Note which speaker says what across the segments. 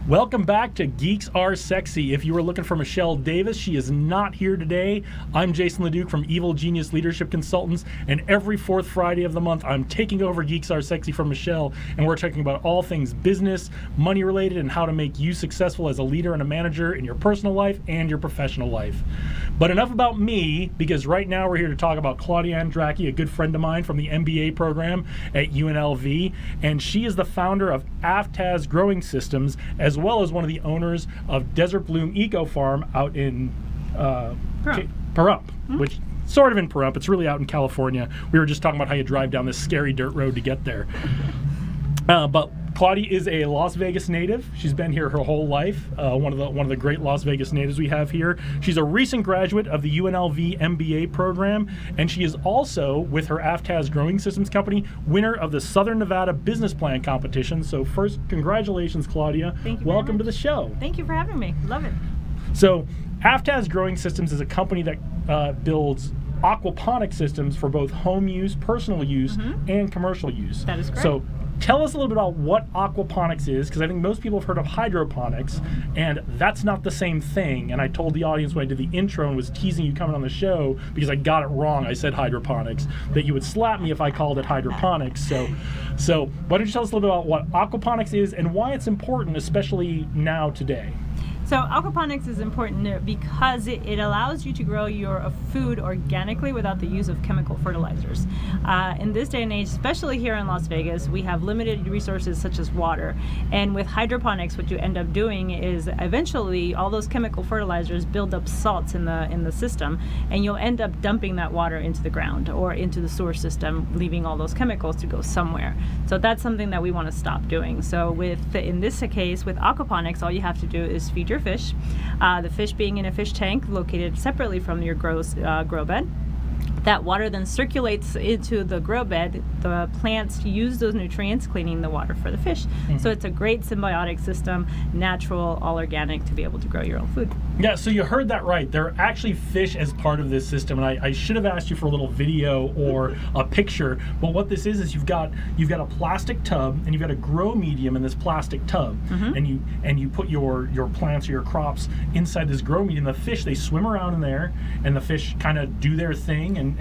Speaker 1: Welcome back to Geeks Are Sexy. If you were looking for Michelle Davis, she is not here today. I'm Jason LeDuc from Evil Genius Leadership Consultants, and every fourth Friday of the month, I'm taking over Geeks Are Sexy from Michelle, and we're talking about all things business, money related, and how to make you successful as a leader and a manager in your personal life and your professional life. But enough about me, because right now we're here to talk about Claudia Andracki, a good friend of mine from the MBA program at UNLV, and she is the founder of AFTAS Growing Systems, as well as one of the owners of Desert Bloom Eco Farm out in Pahrump, which sort of in Pahrump. It's really out in California. We were just talking about how you drive down this scary dirt road to get there. But Claudia is a Las Vegas native. She's been here her whole life. One of the great Las Vegas natives we have here. She's a recent graduate of the UNLV MBA program, and she is also, with her AFTAS Growing Systems company, winner of the Southern Nevada Business Plan Competition. So first, congratulations, Claudia.
Speaker 2: Thank you.
Speaker 1: Welcome to the show.
Speaker 2: Thank you for having me. Love it.
Speaker 1: So AFTAS Growing Systems is a company that builds aquaponic systems for both home use, personal use, and commercial use.
Speaker 2: That is correct.
Speaker 1: So tell us a little bit about what aquaponics is, because I think most people have heard of hydroponics, and that's not the same thing. And I told the audience when I did the intro and was teasing you coming on the show, because I got it wrong, I said hydroponics, that you would slap me if I called it hydroponics. So why don't you tell us a little bit about what aquaponics is and why it's important, especially now today?
Speaker 2: So aquaponics is important because it allows you to grow your food organically without the use of chemical fertilizers. In this day and age, especially here in Las Vegas, we have limited resources such as water. And with hydroponics, what you end up doing is eventually all those chemical fertilizers build up salts in the system, and you'll end up dumping that water into the ground or into the sewer system, leaving all those chemicals to go somewhere. So that's something that we want to stop doing. So in this case, with aquaponics, all you have to do is feed your fish. The fish being in a fish tank located separately from your grow bed. That water then circulates into the grow bed. The plants use those nutrients, cleaning the water for the fish. So it's a great symbiotic system, natural, all organic, to be able to grow your own food.
Speaker 1: Yeah, so you heard that right. There are actually fish as part of this system, and I should have asked you for a little video or a picture. But what this is you've got a plastic tub, and you've got a grow medium in this plastic tub, and you put your plants or your crops inside this grow medium. The fish, they swim around in there, and the fish kind of do their thing and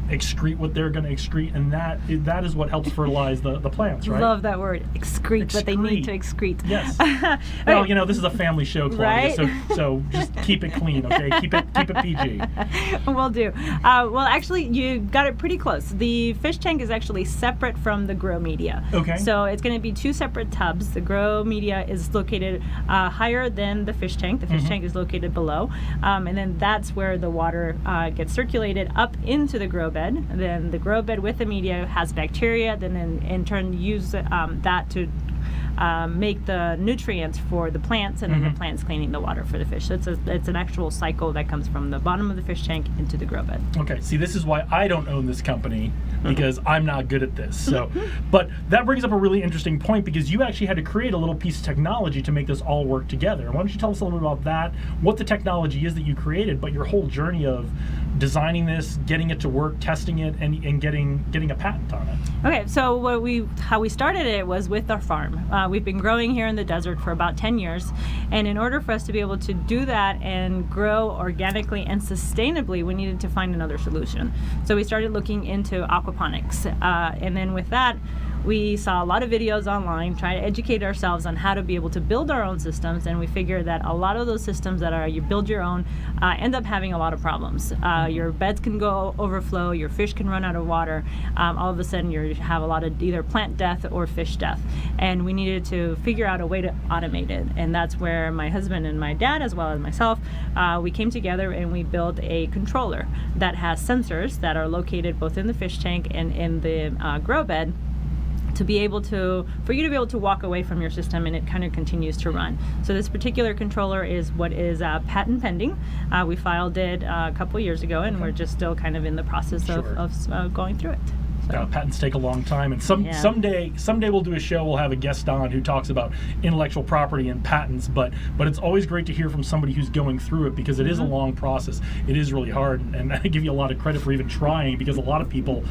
Speaker 1: excrete what they're going to excrete, and that is what helps fertilize the plants, right?
Speaker 2: Love that word, excrete. What they need to excrete.
Speaker 1: Yes. Well, this is a family show, Claudia,
Speaker 2: right?
Speaker 1: so just keep it clean, okay? Keep it PG.
Speaker 2: Will do. Well, actually, you got it pretty close. The fish tank is actually separate from the grow media. Okay. So it's going to be two separate tubs. The grow media is located higher than the fish tank. The fish tank is located below, and then that's where the water gets circulated up into the grow bed. And then the grow bed with the media has bacteria, then in turn use that to make the nutrients for the plants, and then the plants cleaning the water for the fish. So it's an actual cycle that comes from the bottom of the fish tank into the grow bed.
Speaker 1: Okay, see, this is why I don't own this company, because I'm not good at this. So, but that brings up a really interesting point, because you actually had to create a little piece of technology to make this all work together. Why don't you tell us a little bit about that, what the technology is that you created, but your whole journey of designing this, getting it to work, testing it, and getting a patent on it.
Speaker 2: Okay, so how we started it was with our farm. We've been growing here in the desert for about 10 years, and in order for us to be able to do that and grow organically and sustainably, we needed to find another solution. So we started looking into aquaponics, and then with that, we saw a lot of videos online, trying to educate ourselves on how to be able to build our own systems, and we figured that a lot of those systems that are you build your own end up having a lot of problems. Your beds can go overflow, your fish can run out of water, all of a sudden you have a lot of either plant death or fish death, and we needed to figure out a way to automate it. And that's where my husband and my dad, as well as myself, we came together and we built a controller that has sensors that are located both in the fish tank and in the grow bed, for you to be able to walk away from your system and it kind of continues to run. So this particular controller is what is patent pending. We filed it a couple years ago, and we're just still kind of in the process of going through it. So.
Speaker 1: Patents take a long time, and someday we'll do a show. We'll have a guest on who talks about intellectual property and patents. But it's always great to hear from somebody who's going through it, because it is a long process. It is really hard, and I give you a lot of credit for even trying, because a lot of people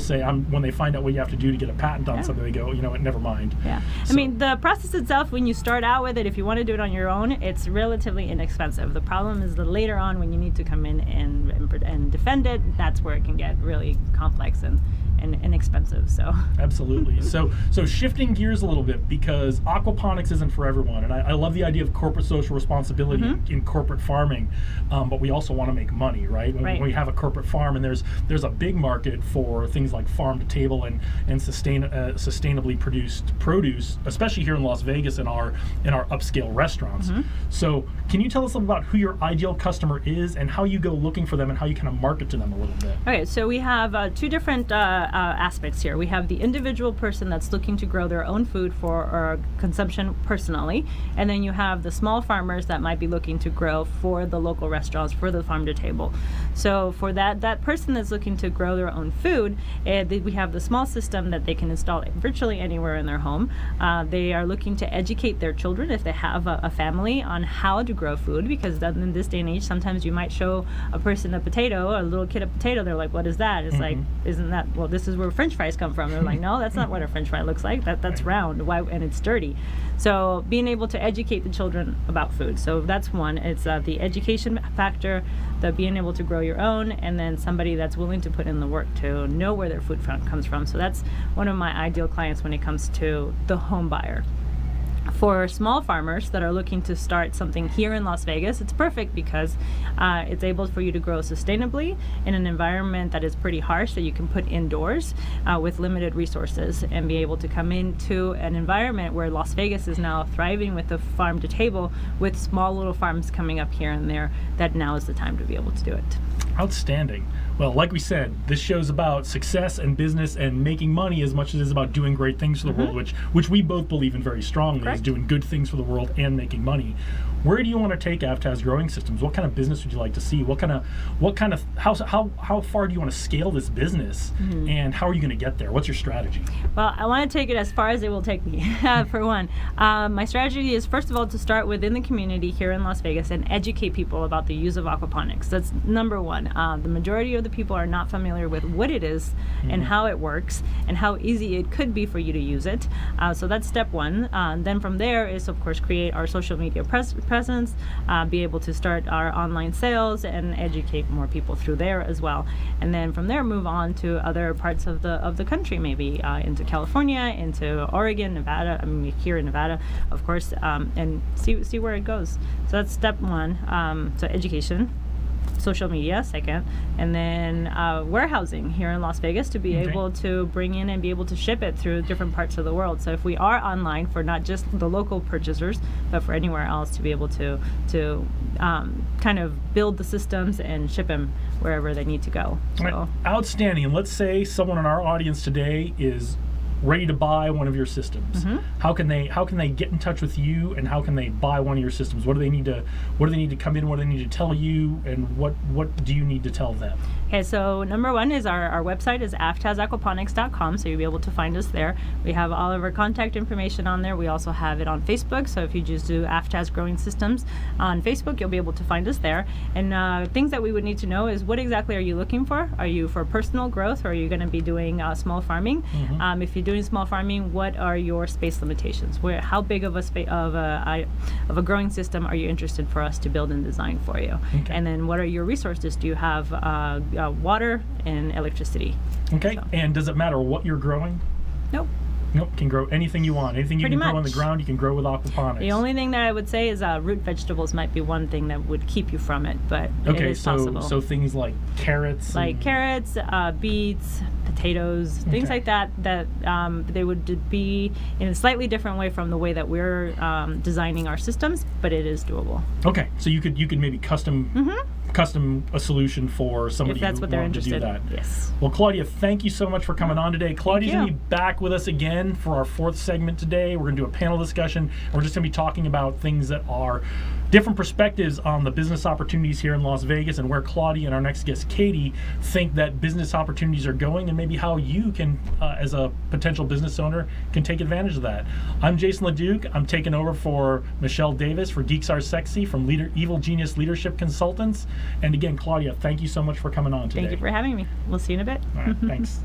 Speaker 1: say when they find out what you have to do to get a patent on something, they go, never mind.
Speaker 2: Yeah,
Speaker 1: So,
Speaker 2: I mean, the process itself, when you start out with it, if you want to do it on your own, it's relatively inexpensive. The problem is that later on, when you need to come in and defend it, that's where it can get really complex and expensive. So
Speaker 1: absolutely. So shifting gears a little bit, because aquaponics isn't for everyone, and I love the idea of corporate social responsibility in corporate farming, but we also want to make money, right? When we have a corporate farm, and there's a big market for things like farm to table and sustainably produced produce, especially here in Las Vegas in our upscale restaurants. So can you tell us a little about who your ideal customer is and how you go looking for them and how you kind of market to them a little bit?
Speaker 2: Okay, so we have two different aspects here. We have the individual person that's looking to grow their own food for consumption personally, and then you have the small farmers that might be looking to grow for the local restaurants, for the farm to table. So for that person that's looking to grow their own food, we have the small system that they can install virtually anywhere in their home. They are looking to educate their children, if they have a family, on how to grow food, because in this day and age, sometimes you might show a person a potato, or a little kid a potato, they're like, what is that? It's like, isn't that, well, this is where French fries come from. They're like, no, that's not what a French fry looks like. That's round. Why? And it's dirty. So being able to educate the children about food. So that's one. It's the education factor, the being able to grow your own, and then somebody that's willing to put in the work to know where their food comes from. So that's one of my ideal clients when it comes to the home buyer. For small farmers that are looking to start something here in Las Vegas, it's perfect, because it's able for you to grow sustainably in an environment that is pretty harsh, that you can put indoors with limited resources, and be able to come into an environment where Las Vegas is now thriving with the farm to table, with small little farms coming up here and there, that now is the time to be able to do it.
Speaker 1: Outstanding. Well, like we said, this show's about success and business and making money as much as it is about doing great things for the world, which we both believe in very strongly.
Speaker 2: Correct.
Speaker 1: Is doing good things for the world and making money. Where do you want to take Avtaz Growing Systems? What kind of business would you like to see? How far do you want to scale this business, and how are you going to get there? What's your strategy?
Speaker 2: Well, I want to take it as far as it will take me. For one, my strategy is, first of all, to start within the community here in Las Vegas and educate people about the use of aquaponics. That's number one. The majority of the people are not familiar with what it is and how it works and how easy it could be for you to use it. So that's step one. Then from there is, of course, create our social media presence, be able to start our online sales and educate more people through there as well. And then from there, move on to other parts of the country, maybe into California, into Oregon, Nevada. I mean, here in Nevada, of course, and see where it goes. So that's step one. So education. Social media second, and then warehousing here in Las Vegas to be able to bring in and be able to ship it through different parts of the world. So if we are online for not just the local purchasers, but for anywhere else, to be able to kind of build the systems and ship them wherever they need to go. So.
Speaker 1: Right. Outstanding. And let's say someone in our audience today is ready to buy one of your systems. How can they get in touch with you, and how can they buy one of your systems? What do they need to come in? What do they need to tell you, and what do you need to tell them?
Speaker 2: Okay, so number one is our website is avtazaquaponics.com, so you'll be able to find us there. We have all of our contact information on there. We also have it on Facebook, so if you just do Avtaz Growing Systems on Facebook, you'll be able to find us there. And things that we would need to know is, what exactly are you looking for? Are you for personal growth, or are you going to be doing small farming? If you're doing small farming, what are your space limitations? How big of a growing system are you interested for us to build and design for you?
Speaker 1: Okay.
Speaker 2: And then what are your resources? Do you have water and electricity?
Speaker 1: Okay.
Speaker 2: So.
Speaker 1: And does it matter what you're growing?
Speaker 2: Nope.
Speaker 1: Nope. Can grow anything you want. Anything you
Speaker 2: Pretty
Speaker 1: can grow on the
Speaker 2: much.
Speaker 1: ground, you can grow with aquaponics.
Speaker 2: The only thing that I would say is root vegetables might be one thing that would keep you from it, but it is possible.
Speaker 1: So things like carrots.
Speaker 2: Like carrots, beets, potatoes, things like that they would be in a slightly different way from the way that we're designing our systems, but it is doable.
Speaker 1: Okay, so you could maybe custom a solution for somebody
Speaker 2: If that's
Speaker 1: who
Speaker 2: what they're
Speaker 1: wanted to do
Speaker 2: interested
Speaker 1: that.
Speaker 2: in. Yes.
Speaker 1: Well, Claudia, thank you so much for coming on today. Claudia's
Speaker 2: you.
Speaker 1: going to be back with us again for our fourth segment today. We're going to do a panel discussion, and we're just going to be talking about things that are different perspectives on the business opportunities here in Las Vegas and where Claudia and our next guest, Katie, think that business opportunities are going, and maybe how you can, as a potential business owner, can take advantage of that. I'm Jason LeDuc. I'm taking over for Michelle Davis for Geeks Are Sexy from Evil Genius Leadership Consultants. And again, Claudia, thank you so much for coming on today.
Speaker 2: Thank you for having me. We'll see you in a bit.
Speaker 1: All right, thanks.